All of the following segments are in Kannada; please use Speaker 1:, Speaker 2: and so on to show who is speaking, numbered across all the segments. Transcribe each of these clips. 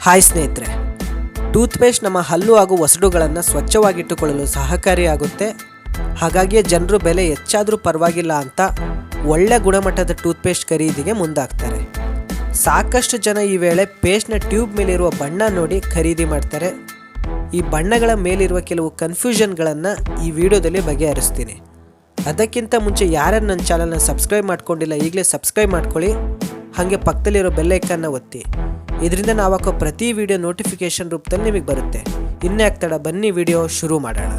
Speaker 1: ಹಾಯ್ ಸ್ನೇಹಿತರೆ, ಟೂತ್ಪೇಸ್ಟ್ ನಮ್ಮ ಹಲ್ಲು ಹಾಗೂ ಒಸಡುಗಳನ್ನು ಸ್ವಚ್ಛವಾಗಿಟ್ಟುಕೊಳ್ಳಲು ಸಹಕಾರಿಯಾಗುತ್ತೆ. ಹಾಗಾಗಿಯೇ ಜನರು ಬೆಲೆ ಹೆಚ್ಚಾದರೂ ಪರವಾಗಿಲ್ಲ ಅಂತ ಒಳ್ಳೆ ಗುಣಮಟ್ಟದ ಟೂತ್ಪೇಸ್ಟ್ ಖರೀದಿಗೆ ಮುಂದಾಗ್ತಾರೆ. ಸಾಕಷ್ಟು ಜನ ಈ ವೇಳೆ ಪೇಸ್ಟ್ನ ಟ್ಯೂಬ್ ಮೇಲಿರುವ ಬಣ್ಣ ನೋಡಿ ಖರೀದಿ ಮಾಡ್ತಾರೆ. ಈ ಬಣ್ಣಗಳ ಮೇಲಿರುವ ಕೆಲವು ಕನ್ಫ್ಯೂಷನ್ಗಳನ್ನು ಈ ವಿಡಿಯೋದಲ್ಲಿ ಬಗೆಹರಿಸ್ತೀನಿ. ಅದಕ್ಕಿಂತ ಮುಂಚೆ ಯಾರ್ಯಾರು ನನ್ನ ಚಾನಲ್ನ ಸಬ್ಸ್ಕ್ರೈಬ್ ಮಾಡ್ಕೊಂಡಿಲ್ಲ ಈಗಲೇ ಸಬ್ಸ್ಕ್ರೈಬ್ ಮಾಡ್ಕೊಳ್ಳಿ. ಹಾಗೆ ಪಕ್ಕದಲ್ಲಿರೋ ಬೆಲ್ ಐಕನ್ನ ಒತ್ತಿ. ಇದರಿಂದ ನಾವು ಹಾಕೋ ಪ್ರತಿ ವಿಡಿಯೋ ನೋಟಿಫಿಕೇಶನ್ ರೂಪದಲ್ಲಿ ನಿಮಗೆ ಬರುತ್ತೆ. ಇನ್ನೇ ಆಗ್ತಾಡ, ಬನ್ನಿ ವಿಡಿಯೋ ಶುರು ಮಾಡೋಣ.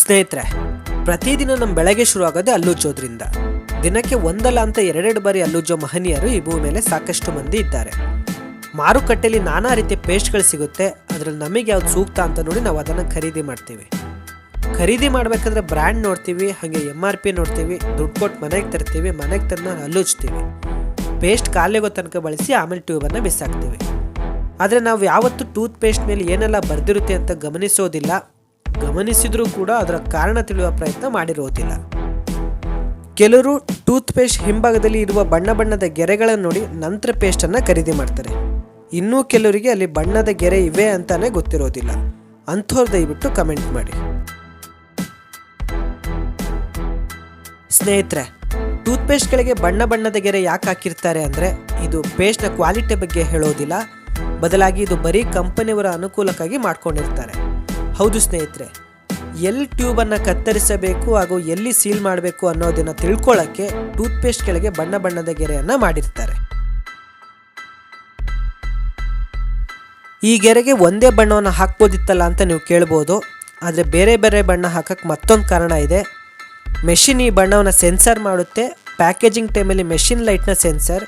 Speaker 1: ಸ್ನೇಹಿತರೆ, ಪ್ರತಿದಿನ ನಮ್ಮ ಬೆಳಗ್ಗೆ ಶುರು ಆಗೋದೇ ಹಲ್ಲುಜ್ಜೋದ್ರಿಂದ. ದಿನಕ್ಕೆ ಒಂದಲ್ಲ ಅಂತ ಎರಡೆರಡು ಬಾರಿ ಹಲ್ಲುಜ್ಜೋ ಮಹನೀಯರು ಈ ಭೂಮಿ ಮೇಲೆ ಸಾಕಷ್ಟು ಮಂದಿ ಇದ್ದಾರೆ. ಮಾರುಕಟ್ಟೆಯಲ್ಲಿ ನಾನಾ ರೀತಿಯ ಪೇಸ್ಟ್ಗಳು ಸಿಗುತ್ತೆ. ಅದರಲ್ಲಿ ನಮಗೆ ಯಾವ್ದು ಸೂಕ್ತ ಅಂತ ನೋಡಿ ನಾವು ಅದನ್ನು ಖರೀದಿ ಮಾಡ್ತೀವಿ. ಖರೀದಿ ಮಾಡಬೇಕಾದ್ರೆ ಬ್ರ್ಯಾಂಡ್ ನೋಡ್ತೀವಿ, ಹಾಗೆ MRP ನೋಡ್ತೀವಿ, ದುಡ್ಡು ಕೊಟ್ಟು ಮನೆಗೆ ತರ್ತೀವಿ. ಮನೆಗೆ ತಂದು ಹಲ್ಲುಜ್ತೀವಿ. ಪೇಸ್ಟ್ ಖಾಲಿಗೋ ತನಕ ಬಳಸಿ ಆಮೇಲೆ ಟ್ಯೂಬನ್ನು ಬಿಸಾಕ್ತೀವಿ. ಆದರೆ ನಾವು ಯಾವತ್ತೂ ಟೂತ್ ಪೇಸ್ಟ್ ಮೇಲೆ ಏನೆಲ್ಲ ಬರೆದಿರುತ್ತೆ ಅಂತ ಗಮನಿಸೋದಿಲ್ಲ. ಗಮನಿಸಿದ್ರೂ ಕೂಡ ಅದರ ಕಾರಣ ತಿಳಿಯುವ ಪ್ರಯತ್ನ ಮಾಡಿರೋದಿಲ್ಲ. ಕೆಲವರು ಟೂತ್ ಪೇಸ್ಟ್ ಹಿಂಭಾಗದಲ್ಲಿ ಇರುವ ಬಣ್ಣ ಬಣ್ಣದ ಗೆರೆಗಳನ್ನು ನೋಡಿ ನಂತರ ಪೇಸ್ಟನ್ನು ಖರೀದಿ ಮಾಡ್ತಾರೆ. ಇನ್ನೂ ಕೆಲವರಿಗೆ ಅಲ್ಲಿ ಬಣ್ಣದ ಗೆರೆ ಇವೆ ಅಂತಾನೆ ಗೊತ್ತಿರೋದಿಲ್ಲ. ಅಂಥವ್ರು ದಯವಿಟ್ಟು ಕಮೆಂಟ್ ಮಾಡಿ. ಸ್ನೇಹಿತರೆ, ಟೂತ್ ಪೇಸ್ಟ್ಗಳಿಗೆ ಬಣ್ಣ ಬಣ್ಣದ ಗೆರೆ ಯಾಕೆ ಹಾಕಿರ್ತಾರೆ ಅಂದರೆ ಇದು ಪೇಸ್ಟ್ನ ಕ್ವಾಲಿಟಿ ಬಗ್ಗೆ ಹೇಳೋದಿಲ್ಲ. ಬದಲಾಗಿ ಇದು ಬರೀ ಕಂಪನಿಯವರ ಅನುಕೂಲಕ್ಕಾಗಿ ಮಾಡ್ಕೊಂಡಿರ್ತಾರೆ. ಹೌದು ಸ್ನೇಹಿತರೆ, ಎಲ್ಲಿ ಟ್ಯೂಬನ್ನು ಕತ್ತರಿಸಬೇಕು ಹಾಗೂ ಎಲ್ಲಿ ಸೀಲ್ ಮಾಡಬೇಕು ಅನ್ನೋದನ್ನು ತಿಳ್ಕೊಳ್ಳೋಕ್ಕೆ ಟೂತ್ ಪೇಸ್ಟ್ ಕೆಳಗೆ ಬಣ್ಣ ಬಣ್ಣದ ಗೆರೆಯನ್ನು ಮಾಡಿರ್ತಾರೆ. ಈ ಗೆರೆಗೆ ಒಂದೇ ಬಣ್ಣವನ್ನು ಹಾಕ್ಬೋದಿತ್ತಲ್ಲ ಅಂತ ನೀವು ಕೇಳ್ಬೋದು. ಆದರೆ ಬೇರೆ ಬೇರೆ ಬಣ್ಣ ಹಾಕಕ್ಕೆ ಮತ್ತೊಂದು ಕಾರಣ ಇದೆ. ಮೆಷಿನ್ ಈ ಬಣ್ಣವನ್ನು ಸೆನ್ಸರ್ ಮಾಡುತ್ತೆ. ಪ್ಯಾಕೇಜಿಂಗ್ ಟೈಮಲ್ಲಿ ಮೆಷಿನ್ ಲೈಟ್ನ ಸೆನ್ಸರ್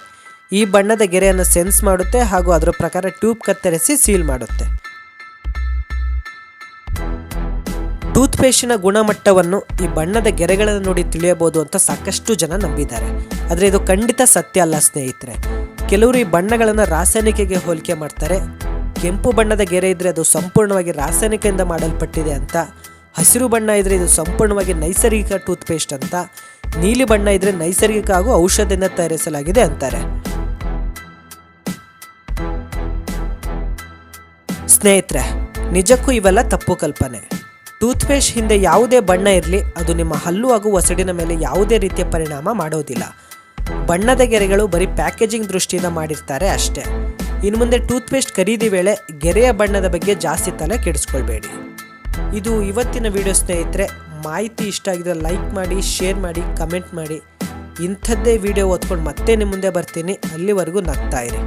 Speaker 1: ಈ ಬಣ್ಣದ ಗೆರೆಯನ್ನು ಸೆನ್ಸ್ ಮಾಡುತ್ತೆ ಹಾಗೂ ಅದರ ಪ್ರಕಾರ ಟ್ಯೂಬ್ ಕತ್ತರಿಸಿ ಸೀಲ್ ಮಾಡುತ್ತೆ. ಟೂತ್ ಪೇಸ್ಟಿನ ಗುಣಮಟ್ಟವನ್ನು ಈ ಬಣ್ಣದ ಗೆರೆಗಳನ್ನು ನೋಡಿ ತಿಳಿಯಬಹುದು ಅಂತ ಸಾಕಷ್ಟು ಜನ ನಂಬಿದ್ದಾರೆ. ಆದರೆ ಇದು ಖಂಡಿತ ಸತ್ಯ ಅಲ್ಲ ಸ್ನೇಹಿತರೆ. ಕೆಲವರು ಈ ಬಣ್ಣಗಳನ್ನು ರಾಸಾಯನಿಕಕ್ಕೆ ಹೋಲಿಕೆ ಮಾಡ್ತಾರೆ. ಕೆಂಪು ಬಣ್ಣದ ಗೆರೆ ಇದ್ದರೆ ಅದು ಸಂಪೂರ್ಣವಾಗಿ ರಾಸಾಯನಿಕದಿಂದ ಮಾಡಲ್ಪಟ್ಟಿದೆ ಅಂತ, ಹಸಿರು ಬಣ್ಣ ಇದ್ದರೆ ಇದು ಸಂಪೂರ್ಣವಾಗಿ ನೈಸರ್ಗಿಕ ಟೂತ್ ಪೇಸ್ಟ್ ಅಂತ, ನೀಲಿ ಬಣ್ಣ ಇದ್ದರೆ ನೈಸರ್ಗಿಕ ಹಾಗೂ ಔಷಧದಿಂದ ತಯಾರಿಸಲಾಗಿದೆ ಅಂತಾರೆ. ಸ್ನೇಹಿತರೆ, ನಿಜಕ್ಕೂ ಇವೆಲ್ಲ ತಪ್ಪು ಕಲ್ಪನೆ. ಟೂತ್ ಪೇಸ್ಟ್ ಹಿಂದೆ ಯಾವುದೇ ಬಣ್ಣ ಇರಲಿ, ಅದು ನಿಮ್ಮ ಹಲ್ಲು ಹಾಗೂ ಒಸಡಿನ ಮೇಲೆ ಯಾವುದೇ ರೀತಿಯ ಪರಿಣಾಮ ಮಾಡೋದಿಲ್ಲ. ಬಣ್ಣದ ಗೆರೆಗಳು ಬರೀ ಪ್ಯಾಕೇಜಿಂಗ್ ದೃಷ್ಟಿಯಿಂದ ಮಾಡಿರ್ತಾರೆ ಅಷ್ಟೇ. ಇನ್ನು ಮುಂದೆ ಟೂತ್ ಪೇಸ್ಟ್ ಖರೀದಿ ವೇಳೆ ಗೆರೆಯ ಬಣ್ಣದ ಬಗ್ಗೆ ಜಾಸ್ತಿ ತಲೆ ಕೆಡಿಸ್ಕೊಳ್ಬೇಡಿ. ಇದು ಇವತ್ತಿನ ವಿಡಿಯೋ ಸ್ನೇಹಿತರೆ. ಮಾಹಿತಿ ಇಷ್ಟ ಆಗಿದ್ರೆ ಲೈಕ್ ಮಾಡಿ, ಶೇರ್ ಮಾಡಿ, ಕಮೆಂಟ್ ಮಾಡಿ. ಇಂಥದ್ದೇ ವಿಡಿಯೋ ಓದ್ಕೊಂಡು ಮತ್ತೆ ನಿಮ್ಮ ಮುಂದೆ ಬರ್ತೀನಿ. ಅಲ್ಲಿವರೆಗೂ ನಗ್ತಾ ಇರಿ.